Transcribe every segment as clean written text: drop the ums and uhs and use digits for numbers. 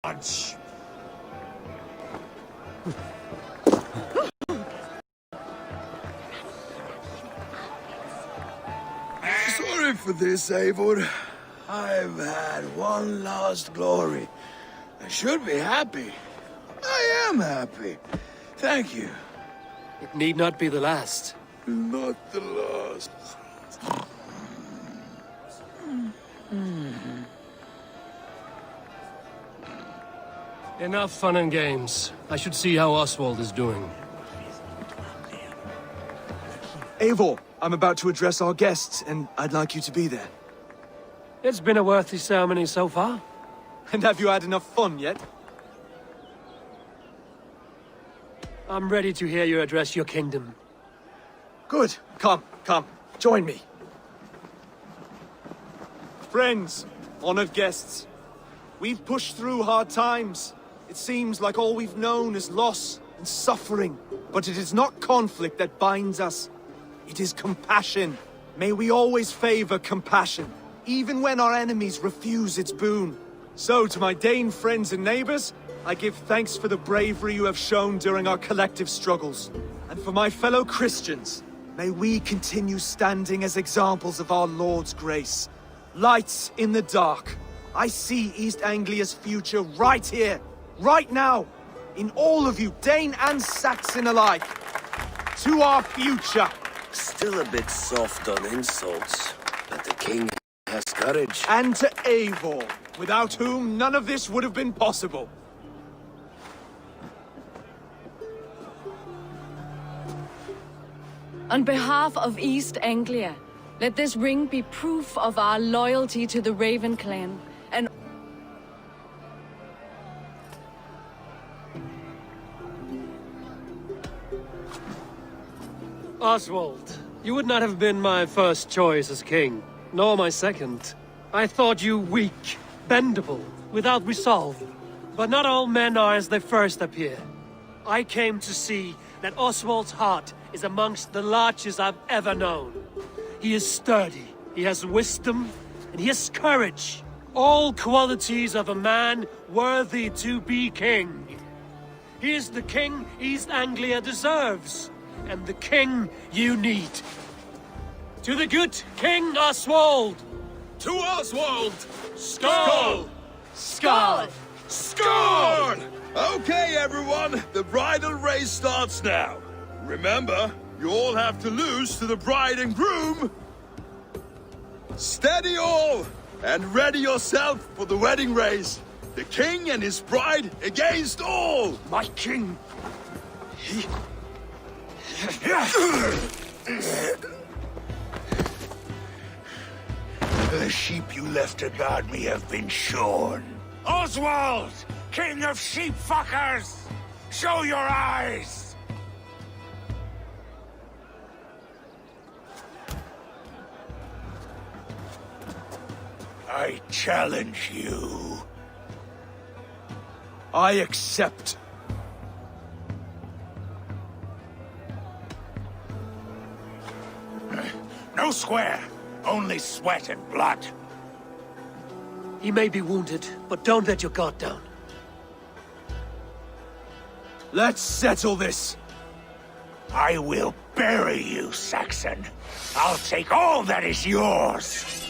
Sorry for this, Eivor. I've had one last glory. I should be happy. I am happy. Thank you. It need not be the last. Not the last. Enough fun and games. I should see how Oswald is doing. Eivor, I'm about to address our guests, and I'd like you to be there. It's been a worthy ceremony so far. And have you had enough fun yet? I'm ready to hear you address your kingdom. Good. Come, join me. Friends, honored guests, we've pushed through hard times. It seems like all we've known is loss and suffering. But it is not conflict that binds us. It is compassion. May we always favor compassion, even when our enemies refuse its boon. So, to my Dane friends and neighbors, I give thanks for the bravery you have shown during our collective struggles. And for my fellow Christians, may we continue standing as examples of our Lord's grace. Lights in the dark. I see East Anglia's future right here, right now, in all of you, Dane and Saxon alike. To our future. Still a bit soft on insults, but the king has courage. And to Eivor, without whom none of this would have been possible. On behalf of East Anglia, let this ring be proof of our loyalty to the Raven clan, and Oswald, you would not have been my first choice as king, nor my second. I thought you weak, bendable, without resolve. But not all men are as they first appear. I came to see that Oswald's heart is amongst the largest I've ever known. He is sturdy, he has wisdom, and he has courage. All qualities of a man worthy to be king. He is the king East Anglia deserves, and the king you need. To the good King Oswald! To Oswald! Skull! Skull! Score! Okay, everyone, the bridal race starts now. Remember, you all have to lose to the bride and groom. Steady all, and ready yourself for the wedding race. The king and his bride against all. My king! The sheep you left to guard me have been shorn. Oswald! King of sheep fuckers! Show your eyes! I challenge you. I accept. No square, only sweat and blood. He may be wounded, but don't let your guard down. Let's settle this. I will bury you, Saxon. I'll take all that is yours.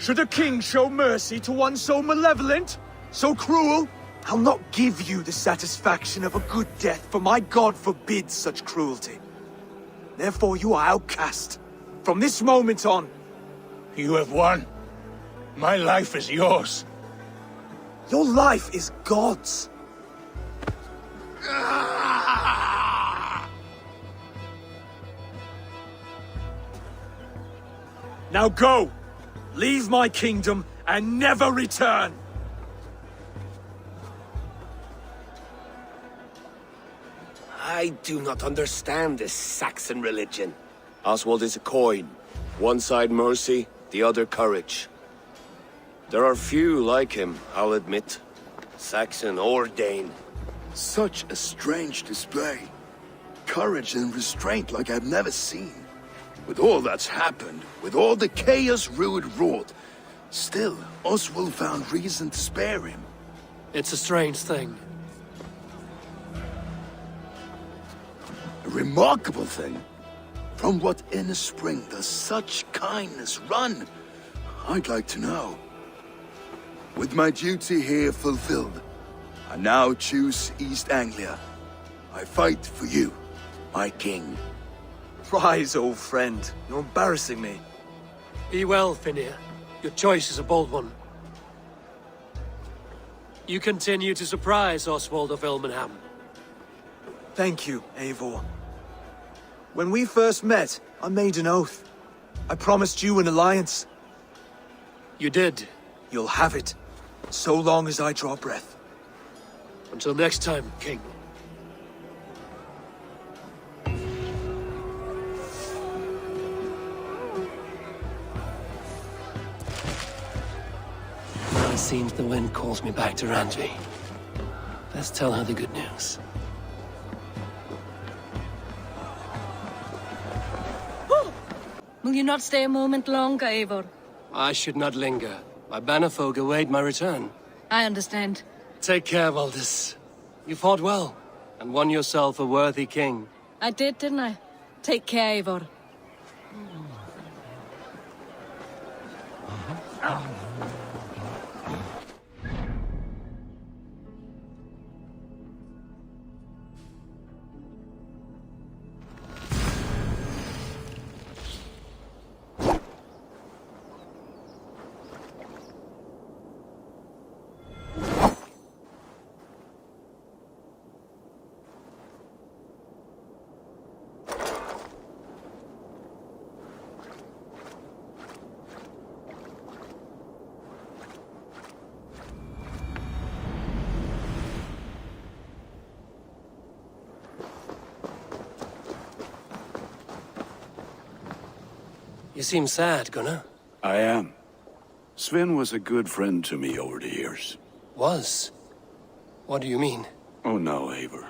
Should a king show mercy to one so malevolent? So cruel? I'll not give you the satisfaction of a good death, for my god forbids such cruelty. Therefore you are outcast. From this moment on. You have won. My life is yours. Your life is God's. Now go! Leave my kingdom and never return! I do not understand this Saxon religion. Oswald is a coin. One side mercy, the other courage. There are few like him, I'll admit. Saxon or Dane. Such a strange display. Courage and restraint like I've never seen. With all that's happened, with all the chaos Rued wrought, still, Oswald found reason to spare him. It's a strange thing. A remarkable thing. From what inner spring does such kindness run? I'd like to know. With my duty here fulfilled, I now choose East Anglia. I fight for you, my king. Rise, old friend. You're embarrassing me. Be well, Finir. Your choice is a bold one. You continue to surprise Oswald of Ilmenham. Thank you, Eivor. When we first met, I made an oath. I promised you an alliance. You did. You'll have it, so long as I draw breath. Until next time, King. It seems the wind calls me back to Randvi. Let's tell her the good news. Will you not stay a moment longer, Eivor? I should not linger. My bannerfolk await my return. I understand. Take care, Valdis. You fought well, and won yourself a worthy king. I did, didn't I? Take care, Eivor. You seem sad, Gunnar. I am. Sven was a good friend to me over the years. Was? What do you mean? Oh no, Eivor.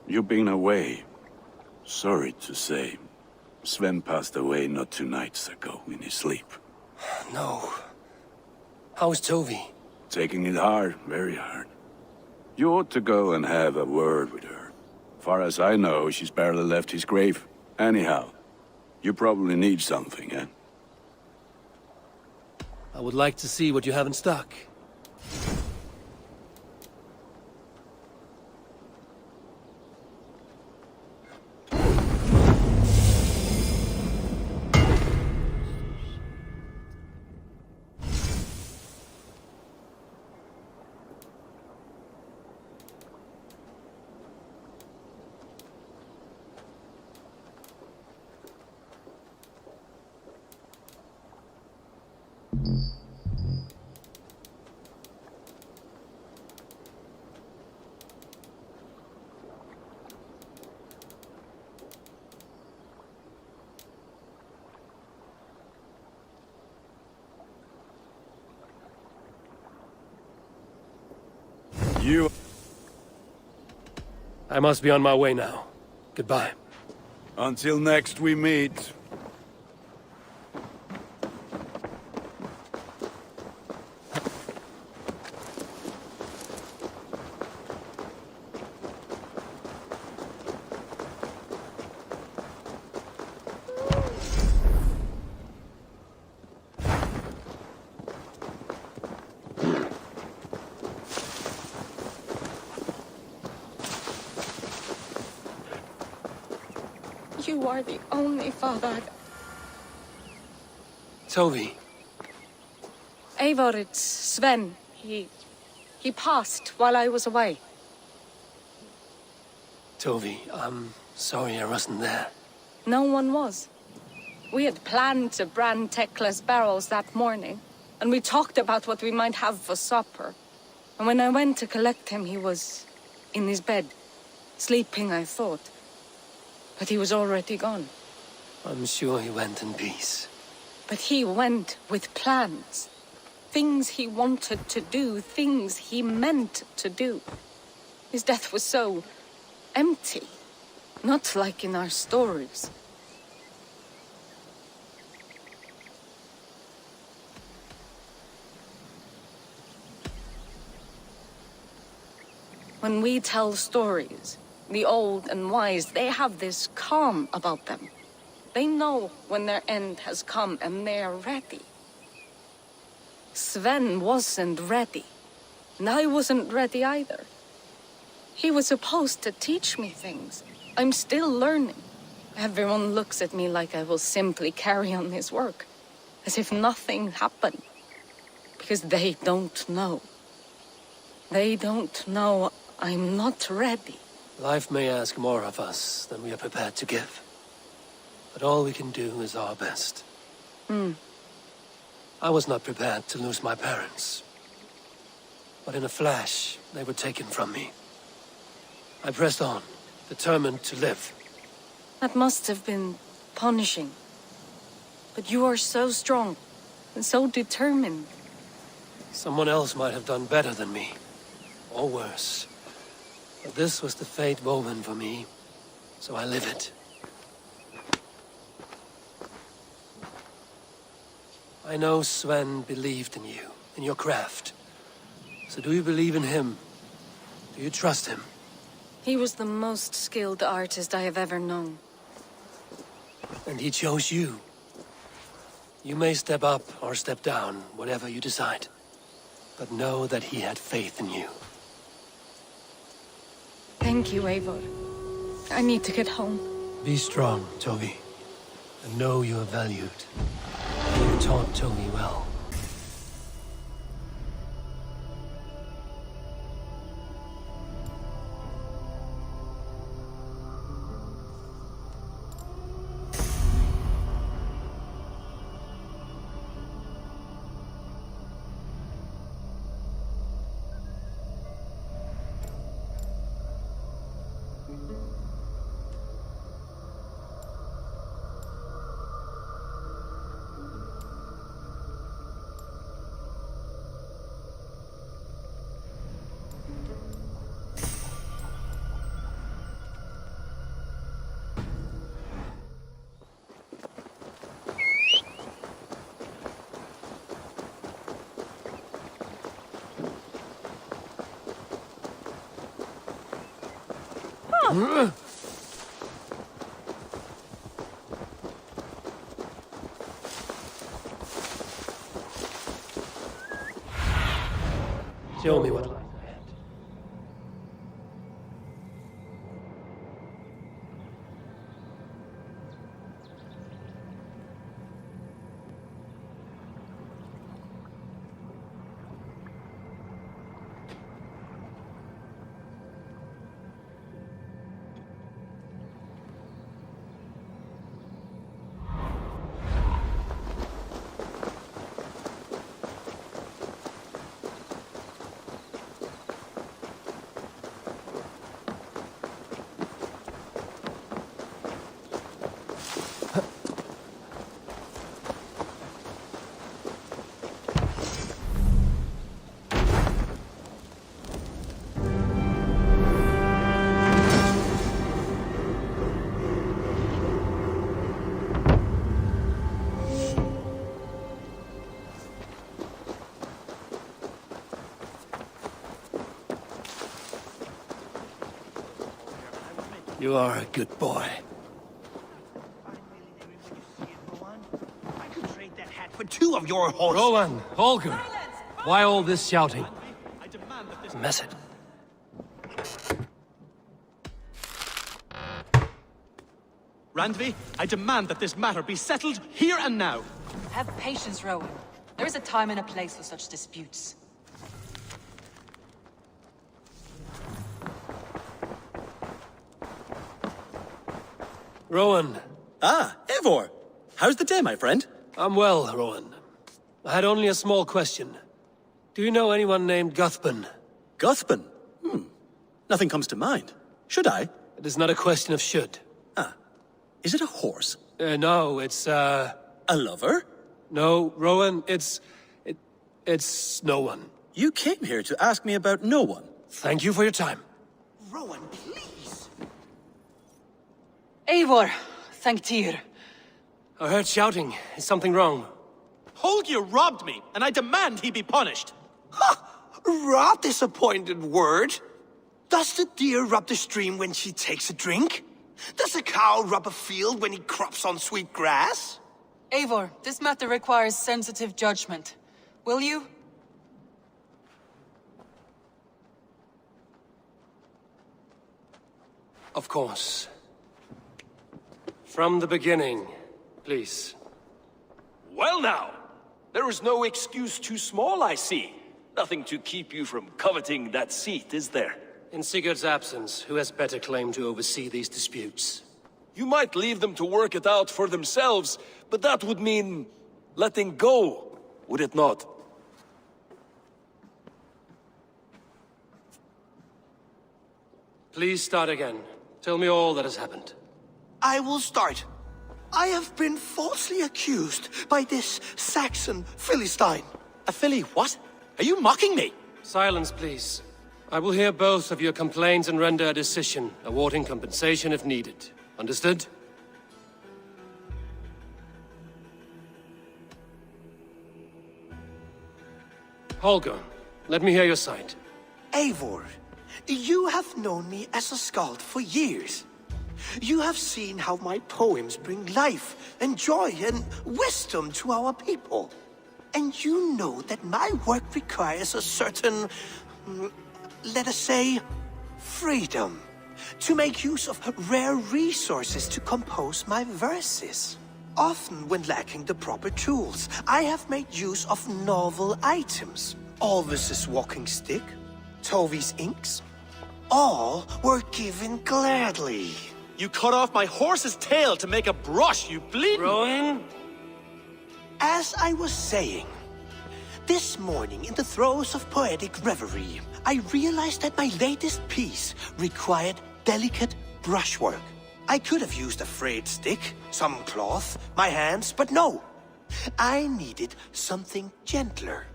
You've been away. Sorry to say. Sven passed away not 2 nights ago in his sleep. No. How is Tovi? Taking it hard, very hard. You ought to go and have a word with her. Far as I know, she's barely left his grave. Anyhow, you probably need something, eh? I would like to see what you have in stock. You... I must be on my way now. Goodbye. Until next we meet. You are the only father I've... Tovi. Eivor, it's Sven. He passed while I was away. Tovi, I'm sorry I wasn't there. No one was. We had planned to brand Tekla's barrels that morning, and we talked about what we might have for supper. And when I went to collect him, he was in his bed, sleeping, I thought. But he was already gone. I'm sure he went in peace. But he went with plans. Things he wanted to do, things he meant to do. His death was so empty, not like in our stories. When we tell stories, the old and wise, they have this calm about them. They know when their end has come and they are ready. Sven wasn't ready, and I wasn't ready either. He was supposed to teach me things. I'm still learning. Everyone looks at me like I will simply carry on his work, as if nothing happened. Because they don't know. They don't know I'm not ready. Life may ask more of us than we are prepared to give. But all we can do is our best. I was not prepared to lose my parents. But in a flash, they were taken from me. I pressed on, determined to live. That must have been punishing. But you are so strong and so determined. Someone else might have done better than me. Or worse. But this was the fate woven for me, so I live it. I know Sven believed in you, in your craft. So do you believe in him? Do you trust him? He was the most skilled artist I have ever known. And he chose you. You may step up or step down, whatever you decide. But know that he had faith in you. Thank you, Eivor. I need to get home. Be strong, Toby. And know you are valued. You taught Toby well. Show me what lies ahead. You are a good boy. I could trade that hat for 2 of your horses. Rowan, Holger, why all this shouting? I demand that this Mess it. Randvi, I demand that this matter be settled here and now. Have patience, Rowan. There is a time and a place for such disputes. Rowan. Ah, Eivor! How's the day, my friend? I'm well, Rowan. I had only a small question. Do you know anyone named Guthban? Guthban? Nothing comes to mind. Should I? It is not a question of should. Is it a horse? No, it's, A lover? No, Rowan, it's no one. You came here to ask me about no one. Thank you for your time. Rowan, please. Eivor, thank Tyr. I heard shouting. Is something wrong? Holger robbed me, and I demand he be punished. Rot disappointed word. Does the deer rub the stream when she takes a drink? Does a cow rub a field when he crops on sweet grass? Eivor, this matter requires sensitive judgment. Will you? Of course. From the beginning, please. Well now, there is no excuse too small, I see. Nothing to keep you from coveting that seat, is there? In Sigurd's absence, who has better claim to oversee these disputes? You might leave them to work it out for themselves, but that would mean letting go, would it not? Please start again. Tell me all that has happened. I will start. I have been falsely accused by this Saxon Philistine. A filly what? Are you mocking me? Silence, please. I will hear both of your complaints and render a decision, awarding compensation if needed. Understood? Holger, let me hear your side. Eivor, you have known me as a skald for years. You have seen how my poems bring life and joy and wisdom to our people. And you know that my work requires a certain, let us say, freedom, to make use of rare resources to compose my verses. Often when lacking the proper tools, I have made use of novel items. Alvis's walking stick, Tovi's inks, all were given gladly. You cut off my horse's tail to make a brush, you bleeding... Rowan? As I was saying, this morning in the throes of poetic reverie, I realized that my latest piece required delicate brushwork. I could have used a frayed stick, some cloth, my hands, but no. I needed something gentler,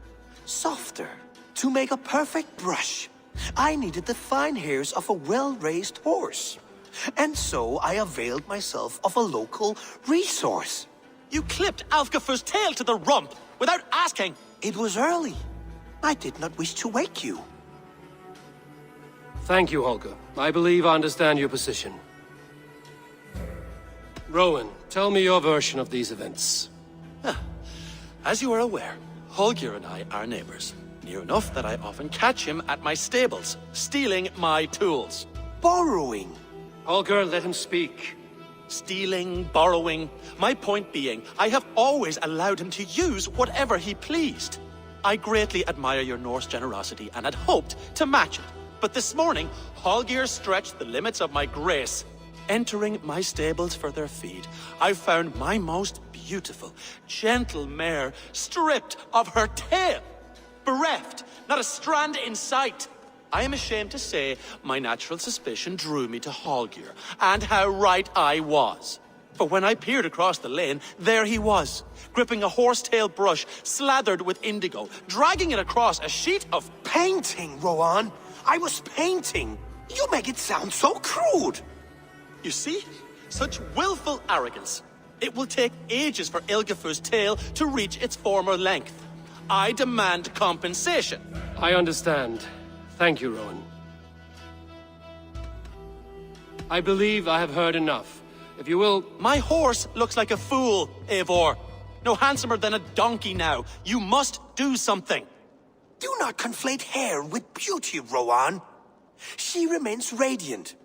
softer. To make a perfect brush, I needed the fine hairs of a well-raised horse. And so I availed myself of a local resource. You clipped Alfgafur's tail to the rump without asking. It was early. I did not wish to wake you. Thank you, Holger. I believe I understand your position. Rowan, tell me your version of these events. As you are aware, Holger and I are neighbors. Near enough that I often catch him at my stables, stealing my tools. Borrowing. Holger, let him speak. Stealing, borrowing. My point being, I have always allowed him to use whatever he pleased. I greatly admire your Norse generosity and had hoped to match it. But this morning, Holger stretched the limits of my grace. Entering my stables for their feed, I found my most beautiful, gentle mare stripped of her tail. Bereft, not a strand in sight. I am ashamed to say my natural suspicion drew me to Holger, and how right I was. For when I peered across the lane, there he was, gripping a horsetail brush slathered with indigo, dragging it across a sheet of... Painting, Rowan. I was painting. You make it sound so crude. You see? Such willful arrogance. It will take ages for Ilgafur's tail to reach its former length. I demand compensation. I understand. Thank you, Rowan. I believe I have heard enough. If you will... My horse looks like a fool, Eivor. No handsomer than a donkey now. You must do something. Do not conflate hair with beauty, Rowan. She remains radiant.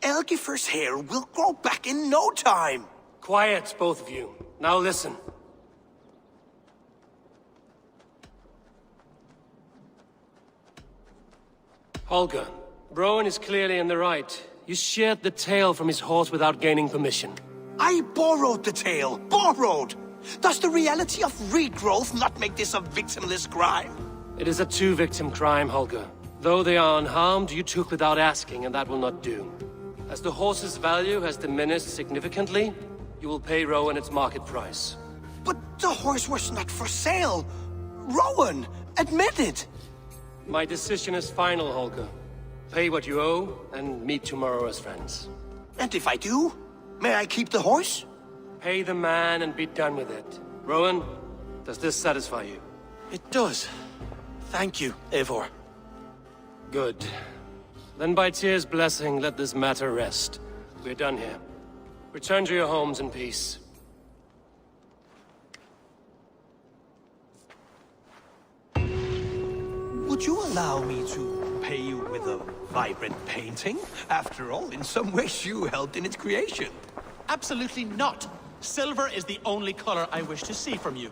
Elgifur's hair will grow back in no time. Quiet, both of you. Now listen. Holger, Rowan is clearly in the right. You sheared the tail from his horse without gaining permission. I borrowed the tail. Borrowed! Does the reality of regrowth not make this a victimless crime? It is a two-victim crime, Holger. Though they are unharmed, you took without asking, and that will not do. As the horse's value has diminished significantly, you will pay Rowan its market price. But the horse was not for sale. Rowan, admit it. My decision is final, Holger. Pay what you owe, and meet tomorrow as friends. And if I do, may I keep the horse? Pay the man and be done with it. Rowan, does this satisfy you? It does. Thank you, Eivor. Good. Then by Tyr's blessing, let this matter rest. We're done here. Return to your homes in peace. Would you allow me to pay you with a vibrant painting? After all, in some ways you helped in its creation. Absolutely not. Silver is the only color I wish to see from you.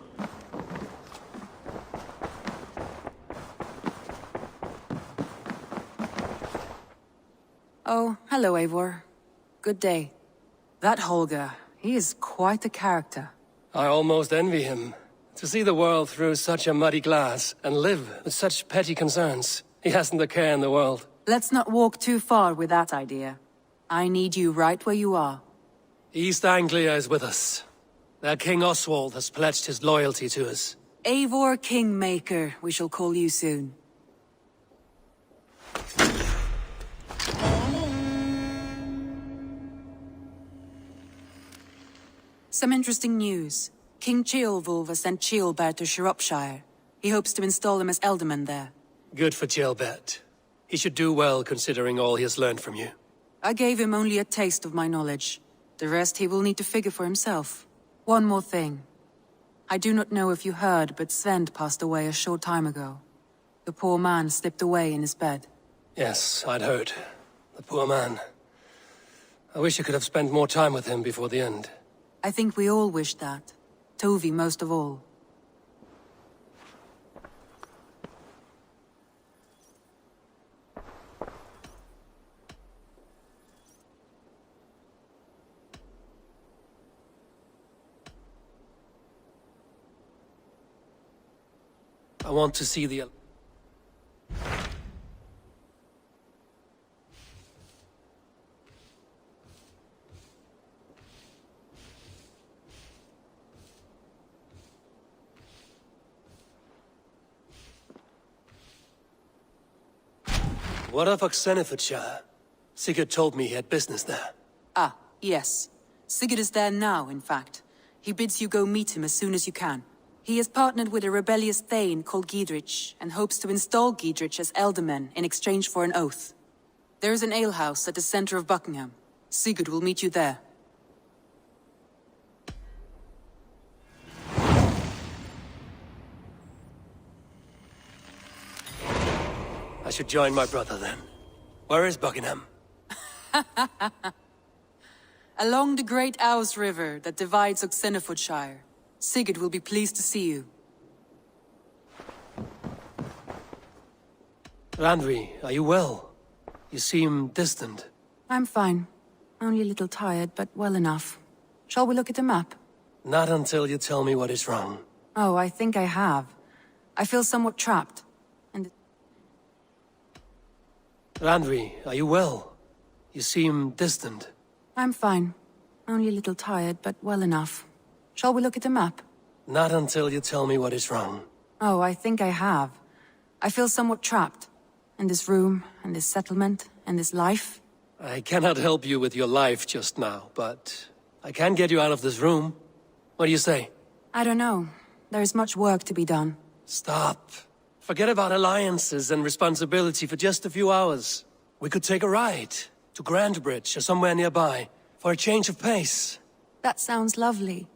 Oh, hello, Eivor. Good day. That Holger, he is quite a character. I almost envy him. To see the world through such a muddy glass, and live with such petty concerns. He hasn't a care in the world. Let's not walk too far with that idea. I need you right where you are. East Anglia is with us. Their King Oswald has pledged his loyalty to us. Eivor Kingmaker, we shall call you soon. Some interesting news. King Ceolwulf has sent Ceolbert to Shropshire. He hopes to install him as Elderman there. Good for Ceolbert. He should do well considering all he has learned from you. I gave him only a taste of my knowledge. The rest he will need to figure for himself. One more thing. I do not know if you heard, but Sven passed away a short time ago. The poor man slipped away in his bed. Yes, I'd heard. The poor man. I wish I could have spent more time with him before the end. I think we all wish that. Tovi most of all. I want to see the... What of Oxenfordshire? Sigurd told me he had business there. Ah, yes. Sigurd is there now, in fact. He bids you go meet him as soon as you can. He has partnered with a rebellious thane called Giedrich, and hopes to install Giedrich as Elderman in exchange for an oath. There is an alehouse at the center of Buckingham. Sigurd will meet you there. I should join my brother then. Where is Buckingham? Along the great Ouse River that divides Oxenfordshire. Sigurd will be pleased to see you. Randvi, are you well? You seem distant. I'm fine. Only a little tired, but well enough. Shall we look at the map? Not until you tell me what is wrong. Oh, I think I have. I feel somewhat trapped. And... Randvi, are you well? You seem distant. I'm fine. Only a little tired, but well enough. Shall we look at the map? Not until you tell me what is wrong. Oh, I think I have. I feel somewhat trapped. In this room, and this settlement, and this life. I cannot help you with your life just now, but I can get you out of this room. What do you say? I don't know. There is much work to be done. Stop. Forget about alliances and responsibility for just a few hours. We could take a ride to Grandbridge or somewhere nearby for a change of pace. That sounds lovely.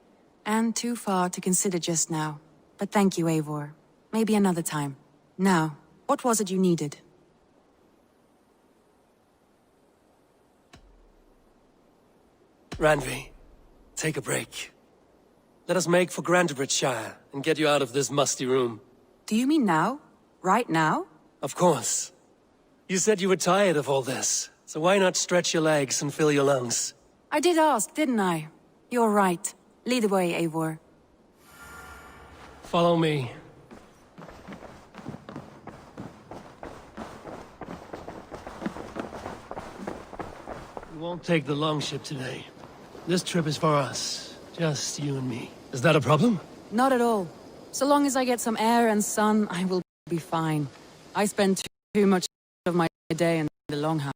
And too far to consider just now. But thank you, Eivor. Maybe another time. Now, what was it you needed? Randvi, take a break. Let us make for Grandbridgeshire and get you out of this musty room. Do you mean now? Right now? Of course. You said you were tired of all this, so why not stretch your legs and fill your lungs? I did ask, didn't I? You're right. Lead the way, Eivor. Follow me. We won't take the longship today. This trip is for us. Just you and me. Is that a problem? Not at all. So long as I get some air and sun, I will be fine. I spend too much of my day in the longhouse.